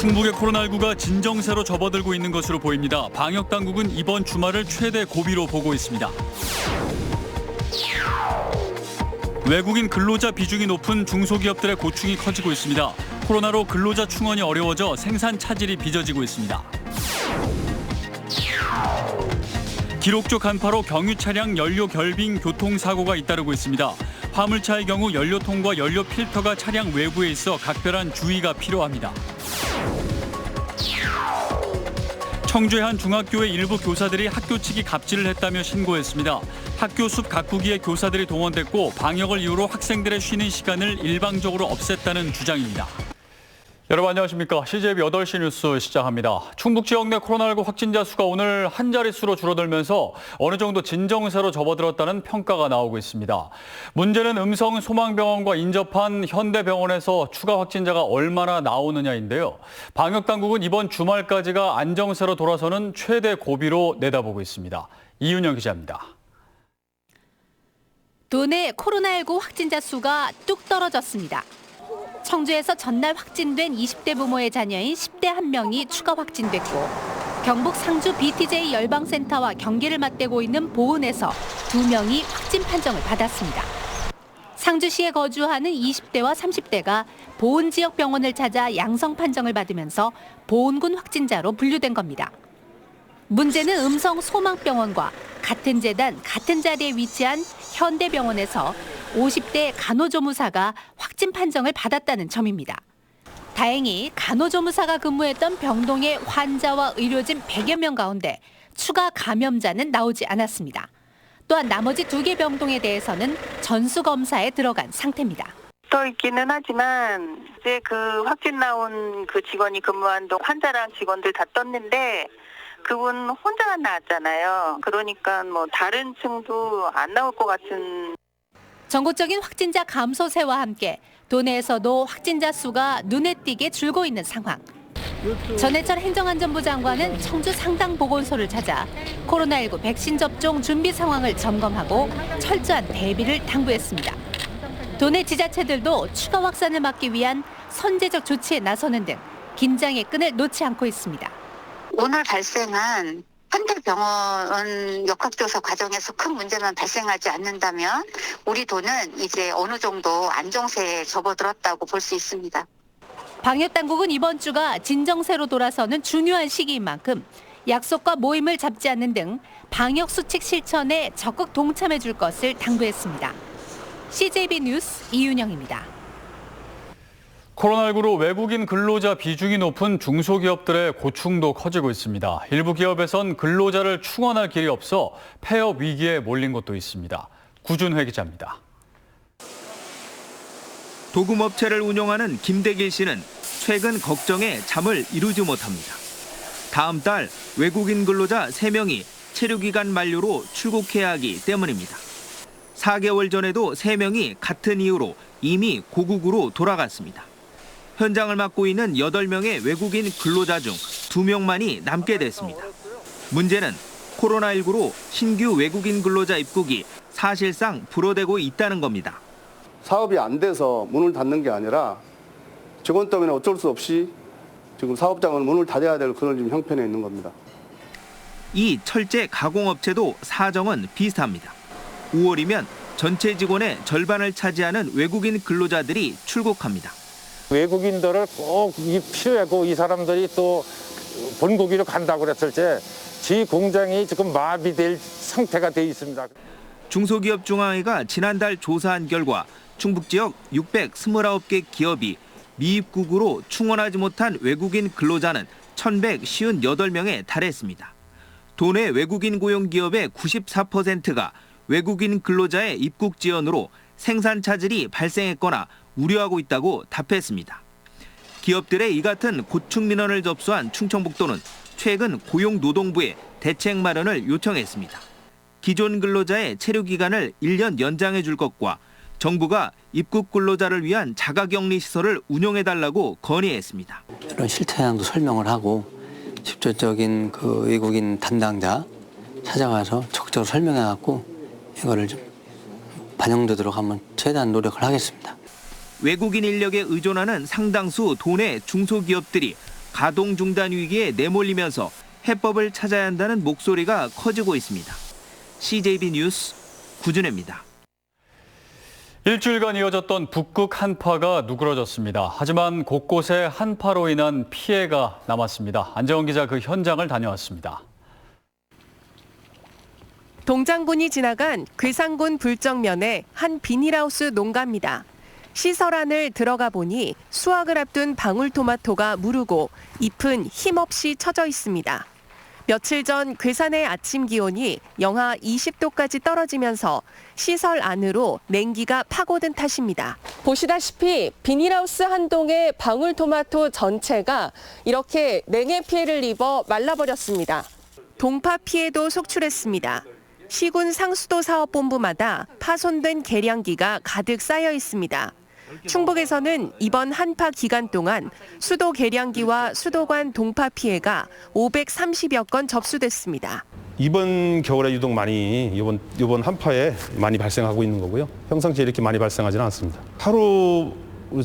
충북의 코로나19가 진정세로 접어들고 있는 것으로 보입니다. 방역당국은 이번 주말을 최대 고비로 보고 있습니다. 외국인 근로자 비중이 높은 중소기업들의 고충이 커지고 있습니다. 코로나로 근로자 충원이 어려워져 생산 차질이 빚어지고 있습니다. 기록적 간파로 경유 차량 연료 결빙 교통사고가 잇따르고 있습니다. 화물차의 경우 연료통과 연료 필터가 차량 외부에 있어 각별한 주의가 필요합니다. 청주의 한 중학교의 일부 교사들이 학교 측이 갑질을 했다며 신고했습니다. 학교 숲 가꾸기에 교사들이 동원됐고 방역을 이유로 학생들의 쉬는 시간을 일방적으로 없앴다는 주장입니다. 여러분 안녕하십니까. CJB 8시 뉴스 시작합니다. 충북 지역 내 코로나19 확진자 수가 오늘 한 자릿수로 줄어들면서 어느 정도 진정세로 접어들었다는 평가가 나오고 있습니다. 문제는 음성 소망병원과 인접한 현대병원에서 추가 확진자가 얼마나 나오느냐인데요. 방역당국은 이번 주말까지가 안정세로 돌아서는 최대 고비로 내다보고 있습니다. 이윤영 기자입니다. 도내 코로나19 확진자 수가 뚝 떨어졌습니다. 청주에서 전날 확진된 20대 부모의 자녀인 10대 1명이 추가 확진됐고 경북 상주 BTJ 열방센터와 경계를 맞대고 있는 보은에서 2명이 확진 판정을 받았습니다. 상주시에 거주하는 20대와 30대가 보은 지역 병원을 찾아 양성 판정을 받으면서 보은군 확진자로 분류된 겁니다. 문제는 음성 소망병원과 같은 재단, 같은 자리에 위치한 현대병원에서 50대 간호조무사가 확진 판정을 받았다는 점입니다. 다행히 간호조무사가 근무했던 병동의 환자와 의료진 100여 명 가운데 추가 감염자는 나오지 않았습니다. 또한 나머지 2개 병동에 대해서는 전수검사에 들어간 상태입니다. 떠 있기는 하지만 이제 그 확진 나온 그 직원이 근무한 동 환자랑 직원들 다 떴는데 그분 혼자만 나왔잖아요. 그러니까 뭐 다른 층도 안 나올 것 같은. 전국적인 확진자 감소세와 함께 도내에서도 확진자 수가 눈에 띄게 줄고 있는 상황. 전해철 행정안전부 장관은 청주 상당보건소를 찾아 코로나19 백신 접종 준비 상황을 점검하고 철저한 대비를 당부했습니다. 도내 지자체들도 추가 확산을 막기 위한 선제적 조치에 나서는 등 긴장의 끈을 놓지 않고 있습니다. 오늘 발생한 현대병원 역학조사 과정에서 큰 문제만 발생하지 않는다면 우리 도는 이제 어느 정도 안정세에 접어들었다고 볼 수 있습니다. 방역당국은 이번 주가 진정세로 돌아서는 중요한 시기인 만큼 약속과 모임을 잡지 않는 등 방역수칙 실천에 적극 동참해 줄 것을 당부했습니다. CJB 뉴스 이윤영입니다. 코로나19로 외국인 근로자 비중이 높은 중소기업들의 고충도 커지고 있습니다. 일부 기업에선 근로자를 충원할 길이 없어 폐업 위기에 몰린 곳도 있습니다. 구준회 기자입니다. 도금업체를 운영하는 김대길 씨는 최근 걱정에 잠을 이루지 못합니다. 다음 달 외국인 근로자 3명이 체류기간 만료로 출국해야 하기 때문입니다. 4개월 전에도 3명이 같은 이유로 이미 고국으로 돌아갔습니다. 현장을 맡고 있는 8명의 외국인 근로자 중 2명만이 남게 됐습니다. 문제는 코로나19로 신규 외국인 근로자 입국이 사실상 불어대고 있다는 겁니다. 사업이 안 돼서 문을 닫는 게 아니라 직원 때문에 어쩔 수 없이 지금 사업장은 문을 닫아야 될 그런 지금 형편에 있는 겁니다. 이 철제 가공업체도 사정은 비슷합니다. 5월이면 전체 직원의 절반을 차지하는 외국인 근로자들이 출국합니다. 외국인들을 꼭 필요하고 이 사람들이 또 본국으로 간다고 그랬을 때 지 공장이 지금 마비될 상태가 돼 있습니다. 중소기업 중앙회가 지난달 조사한 결과 충북 지역 629개 기업이 미입국으로 충원하지 못한 외국인 근로자는 1,158명에 달했습니다. 도내 외국인 고용 기업의 94%가 외국인 근로자의 입국 지연으로 생산 차질이 발생했거나 우려하고 있다고 답했습니다. 기업들의 이 같은 고충 민원을 접수한 충청북도는 최근 고용노동부에 대책 마련을 요청했습니다. 기존 근로자의 체류 기간을 1년 연장해 줄 것과 정부가 입국 근로자를 위한 자가격리 시설을 운영해달라고 건의했습니다. 이런 실태양도 설명을 하고 직접적인 그 외국인 담당자 찾아가서 적극적으로 설명해갖고 이거를 좀 반영되도록 한번 최대한 노력을 하겠습니다. 외국인 인력에 의존하는 상당수 도내 중소기업들이 가동 중단 위기에 내몰리면서 해법을 찾아야 한다는 목소리가 커지고 있습니다. CJB 뉴스 구준혜입니다. 일주일간 이어졌던 북극 한파가 누그러졌습니다. 하지만 곳곳에 한파로 인한 피해가 남았습니다. 안재원 기자 그 현장을 다녀왔습니다. 동장군이 지나간 괴산군 불정면의 한 비닐하우스 농가입니다. 시설 안을 들어가 보니 수확을 앞둔 방울토마토가 무르고 잎은 힘없이 처져 있습니다. 며칠 전 괴산의 아침 기온이 영하 20도까지 떨어지면서 시설 안으로 냉기가 파고든 탓입니다. 보시다시피 비닐하우스 한 동의 방울토마토 전체가 이렇게 냉해 피해를 입어 말라버렸습니다. 동파 피해도 속출했습니다. 시군 상수도 사업본부마다 파손된 계량기가 가득 쌓여 있습니다. 충북에서는 이번 한파 기간 동안 수도 계량기와 수도관 동파 피해가 530여 건 접수됐습니다. 이번 겨울에 유독 많이 이번 한파에 많이 발생하고 있는 거고요. 평상시에 이렇게 많이 발생하지는 않습니다. 하루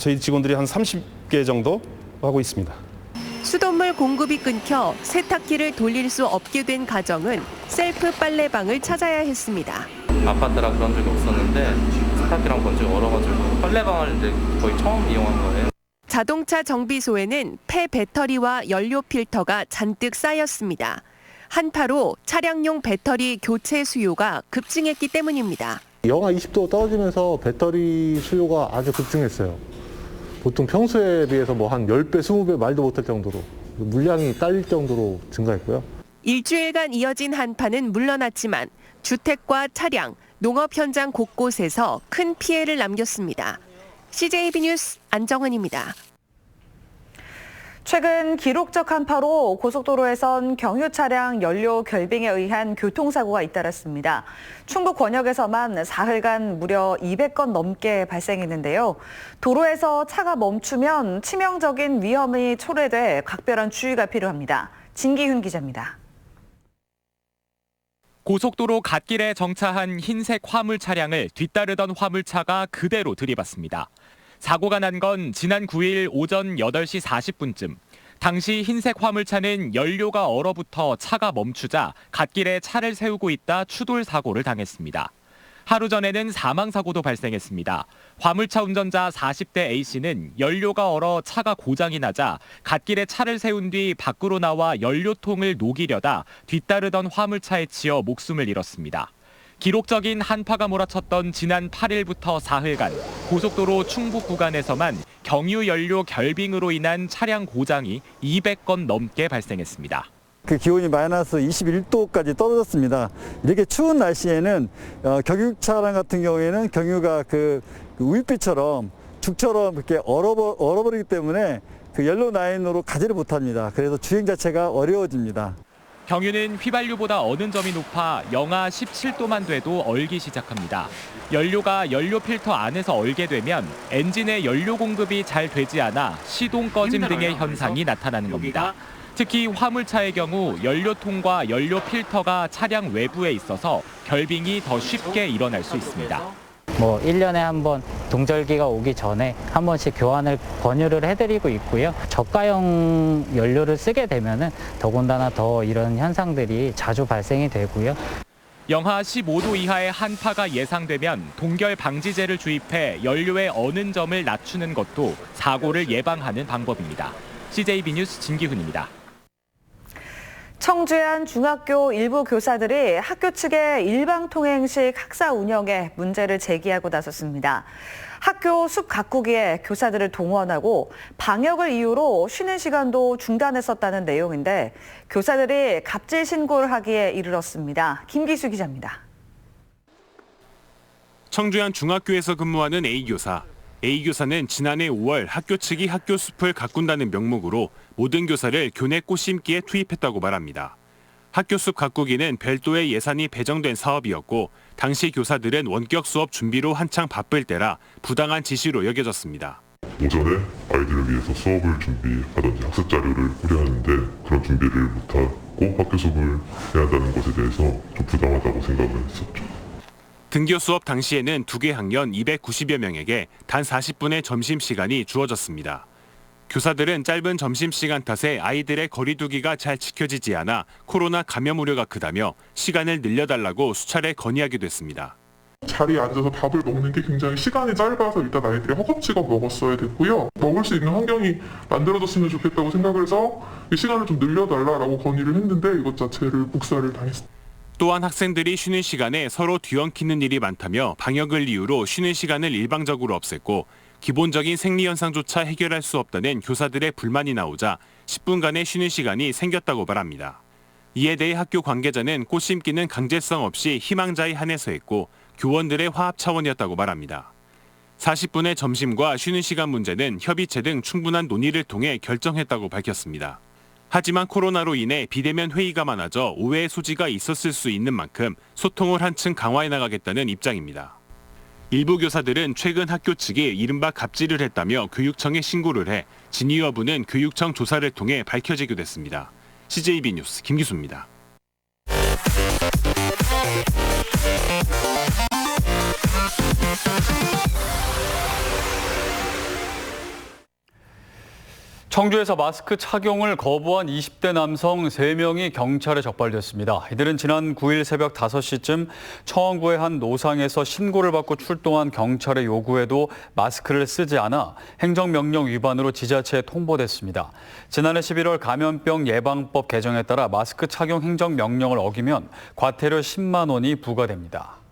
저희 직원들이 한 30개 정도 하고 있습니다. 수돗물 공급이 끊겨 세탁기를 돌릴 수 없게 된 가정은 셀프 빨래방을 찾아야 했습니다. 아파트라 그런 적이 없었는데 세탁기랑 건조기 얼어가지고 빨래방을 이제 거의 처음 이용한 거예요. 자동차 정비소에는 폐 배터리와 연료 필터가 잔뜩 쌓였습니다. 한파로 차량용 배터리 교체 수요가 급증했기 때문입니다. 영하 20도 떨어지면서 배터리 수요가 아주 급증했어요. 보통 평소에 비해서 뭐 한 10배, 20배 말도 못할 정도로 물량이 딸릴 정도로 증가했고요. 일주일간 이어진 한파는 물러났지만 주택과 차량, 농업 현장 곳곳에서 큰 피해를 남겼습니다. CJB 뉴스 안정은입니다. 최근 기록적 한파로 고속도로에선 경유 차량 연료 결빙에 의한 교통사고가 잇따랐습니다. 충북 권역에서만 사흘간 무려 200건 넘게 발생했는데요. 도로에서 차가 멈추면 치명적인 위험이 초래돼 각별한 주의가 필요합니다. 진기훈 기자입니다. 고속도로 갓길에 정차한 흰색 화물 차량을 뒤따르던 화물차가 그대로 들이받습니다. 사고가 난 건 지난 9일 오전 8시 40분쯤. 당시 흰색 화물차는 연료가 얼어붙어 차가 멈추자 갓길에 차를 세우고 있다 추돌 사고를 당했습니다. 하루 전에는 사망사고도 발생했습니다. 화물차 운전자 40대 A씨는 연료가 얼어 차가 고장이 나자 갓길에 차를 세운 뒤 밖으로 나와 연료통을 녹이려다 뒤따르던 화물차에 치여 목숨을 잃었습니다. 기록적인 한파가 몰아쳤던 지난 8일부터 사흘간 고속도로 충북 구간에서만 경유 연료 결빙으로 인한 차량 고장이 200건 넘게 발생했습니다. 그 기온이 마이너스 21도까지 떨어졌습니다. 이렇게 추운 날씨에는 경유 차량 같은 경우에는 경유가 그 우윳빛처럼 죽처럼 이렇게 얼어버리기 때문에 그 옐로우 라인으로 가지를 못합니다. 그래서 주행 자체가 어려워집니다. 경유는 휘발유보다 어는 점이 높아 영하 17도만 돼도 얼기 시작합니다. 연료가 연료 필터 안에서 얼게 되면 엔진의 연료 공급이 잘 되지 않아 시동 꺼짐 등의 현상이 나타나는 겁니다. 특히 화물차의 경우 연료통과 연료 필터가 차량 외부에 있어서 결빙이 더 쉽게 일어날 수 있습니다. 1년에 한 번 동절기가 오기 전에 한 번씩 교환을 권유를 해드리고 있고요. 저가형 연료를 쓰게 되면은 더군다나 더 이런 현상들이 자주 발생이 되고요. 영하 15도 이하의 한파가 예상되면 동결 방지제를 주입해 연료의 어는 점을 낮추는 것도 사고를 예방하는 방법입니다. CJB 뉴스 진기훈입니다. 청주의 한 중학교 일부 교사들이 학교 측의 일방통행식 학사 운영에 문제를 제기하고 나섰습니다. 학교 숲 가꾸기에 교사들을 동원하고 방역을 이유로 쉬는 시간도 중단했었다는 내용인데 교사들이 갑질 신고를 하기에 이르렀습니다. 김기수 기자입니다. 청주의 한 중학교에서 근무하는 A교사. A교사는 지난해 5월 학교 측이 학교 숲을 가꾼다는 명목으로 모든 교사를 교내 꽃 심기에 투입했다고 말합니다. 학교 숲 가꾸기는 별도의 예산이 배정된 사업이었고 당시 교사들은 원격 수업 준비로 한창 바쁠 때라 부당한 지시로 여겨졌습니다. 오전에 아이들을 위해서 수업을 준비하든지 학습 자료를 뿌려하는데 그런 준비를 못하고 학교 수업을 해야 한다는 것에 대해서 좀 부당하다고 생각을 했었죠. 등교 수업 당시에는 2개 학년 290여 명에게 단 40분의 점심시간이 주어졌습니다. 교사들은 짧은 점심시간 탓에 아이들의 거리 두기가 잘 지켜지지 않아 코로나 감염 우려가 크다며 시간을 늘려달라고 수차례 건의하기도 했습니다. 자리에 앉아서 밥을 먹는 게 굉장히 시간이 짧아서 일단 아이들이 허겁지겁 먹었어야 됐고요. 먹을 수 있는 환경이 만들어졌으면 좋겠다고 생각을 해서 이 시간을 좀 늘려달라고 건의를 했는데 이것 자체를 복사를 당했습니다. 또한 학생들이 쉬는 시간에 서로 뒤엉키는 일이 많다며 방역을 이유로 쉬는 시간을 일방적으로 없앴고 기본적인 생리현상조차 해결할 수 없다는 교사들의 불만이 나오자 10분간의 쉬는 시간이 생겼다고 말합니다. 이에 대해 학교 관계자는 꽃 심기는 강제성 없이 희망자에 한해서 했고 교원들의 화합 차원이었다고 말합니다. 40분의 점심과 쉬는 시간 문제는 협의체 등 충분한 논의를 통해 결정했다고 밝혔습니다. 하지만 코로나로 인해 비대면 회의가 많아져 오해의 소지가 있었을 수 있는 만큼 소통을 한층 강화해 나가겠다는 입장입니다. 일부 교사들은 최근 학교 측이 이른바 갑질을 했다며 교육청에 신고를 해 진위 여부는 교육청 조사를 통해 밝혀지기도 했습니다. CJB 뉴스 김기수입니다. 청주에서 마스크 착용을 거부한 20대 남성 3명이 경찰에 적발됐습니다. 이들은 지난 9일 새벽 5시쯤 청원구의 한 노상에서 신고를 받고 출동한 경찰의 요구에도 마스크를 쓰지 않아 행정명령 위반으로 지자체에 통보됐습니다. 지난해 11월 감염병 예방법 개정에 따라 마스크 착용 행정명령을 어기면 과태료 10만 원이 부과됩니다.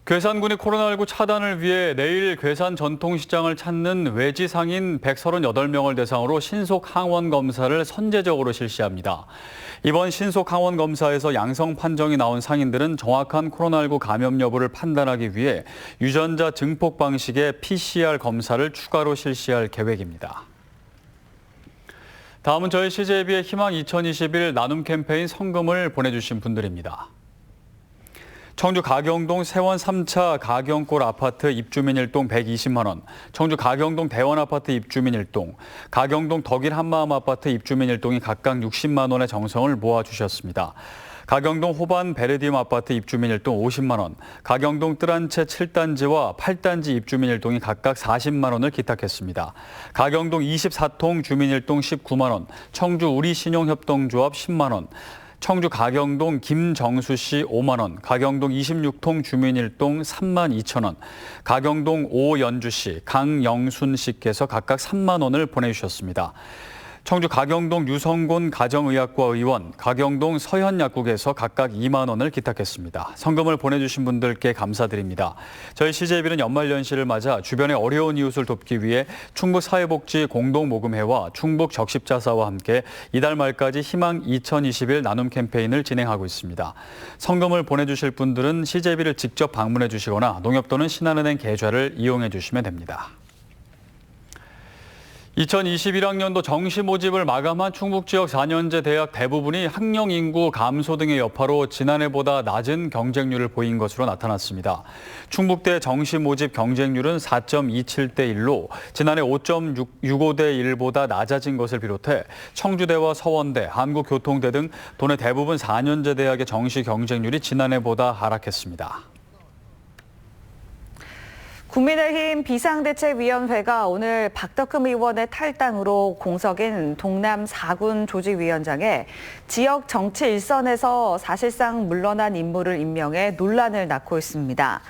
괴산군이 코로나19 차단을 위해 내일 괴산 전통시장을 찾는 외지 상인 138명을 대상으로 신속 항원 검사를 선제적으로 실시합니다. 이번 신속 항원 검사에서 양성 판정이 나온 상인들은 정확한 코로나19 감염 여부를 판단하기 위해 유전자 증폭 방식의 PCR 검사를 추가로 실시할 계획입니다. 다음은 저희 CJB의 희망 2021 나눔 캠페인 성금을 보내주신 분들입니다. 청주 가경동 세원 3차 가경골 아파트 입주민 1동 120만 원, 청주 가경동 대원 아파트 입주민 1동, 가경동 덕일 한마음 아파트 입주민 1동이 각각 60만 원의 정성을 모아주셨습니다. 가경동 호반 베르디움 아파트 입주민 1동 50만 원, 가경동 뜰한채 7단지와 8단지 입주민 1동이 각각 40만 원을 기탁했습니다. 가경동 24통 주민 1동 19만 원, 청주 우리신용협동조합 10만 원, 청주 가경동 김정수 씨 5만 원, 가경동 26통 주민 1동 3만 2천 원, 가경동 오연주 씨, 강영순 씨께서 각각 3만 원을 보내주셨습니다. 청주 가경동 유성곤 가정의학과 의원, 가경동 서현약국에서 각각 2만 원을 기탁했습니다. 성금을 보내주신 분들께 감사드립니다. 저희 CJB는 연말연시를 맞아 주변의 어려운 이웃을 돕기 위해 충북사회복지공동모금회와 충북적십자사와 함께 이달 말까지 희망 2021 나눔 캠페인을 진행하고 있습니다. 성금을 보내주실 분들은 CJB를 직접 방문해 주시거나 농협 또는 신한은행 계좌를 이용해 주시면 됩니다. 2021학년도 정시 모집을 마감한 충북 지역 4년제 대학 대부분이 학령 인구 감소 등의 여파로 지난해보다 낮은 경쟁률을 보인 것으로 나타났습니다. 충북대 정시 모집 경쟁률은 4.27대 1로 지난해 5.65대 1보다 낮아진 것을 비롯해 청주대와 서원대, 한국교통대 등 도내 대부분 4년제 대학의 정시 경쟁률이 지난해보다 하락했습니다. 국민의힘 비상대책위원회가 오늘 박덕흠 의원의 탈당으로 공석인 동남 4군 조직위원장에 지역 정치 일선에서 사실상 물러난 인물을 임명해 논란을 낳고 있습니다.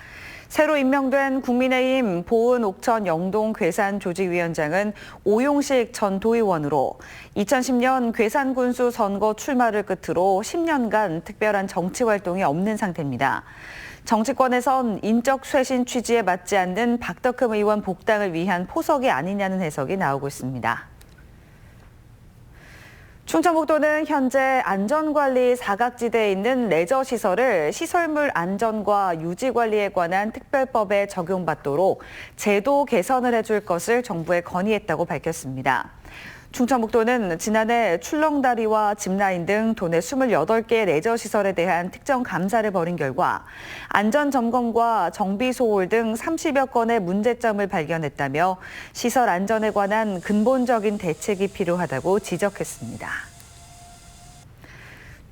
새로 임명된 국민의힘 보은 옥천 영동 괴산 조직위원장은 오용식 전 도의원으로 2010년 괴산군수 선거 출마를 끝으로 10년간 특별한 정치 활동이 없는 상태입니다. 정치권에선 인적 쇄신 취지에 맞지 않는 박덕흠 의원 복당을 위한 포석이 아니냐는 해석이 나오고 있습니다. 충청북도는 현재 안전관리 사각지대에 있는 레저시설을 시설물 안전과 유지관리에 관한 특별법에 적용받도록 제도 개선을 해줄 것을 정부에 건의했다고 밝혔습니다. 충청북도는 지난해 출렁다리와 짚라인 등 도내 28개의 레저시설에 대한 특정 감사를 벌인 결과 안전점검과 정비 소홀 등 30여 건의 문제점을 발견했다며 시설 안전에 관한 근본적인 대책이 필요하다고 지적했습니다.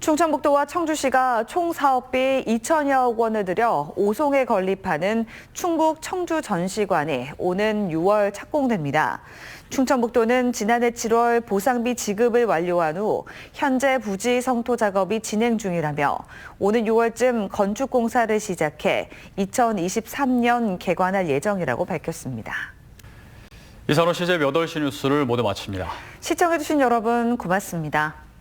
충청북도와 청주시가 총 사업비 2천여억 원을 들여 오송에 건립하는 충북 청주 전시관이 오는 6월 착공됩니다. 충청북도는 지난해 7월 보상비 지급을 완료한 후 현재 부지 성토 작업이 진행 중이라며 오는 6월쯤 건축 공사를 시작해 2023년 개관할 예정이라고 밝혔습니다. 이상으로 CJ 8시 뉴스를 모두 마칩니다. 시청해주신 여러분 고맙습니다.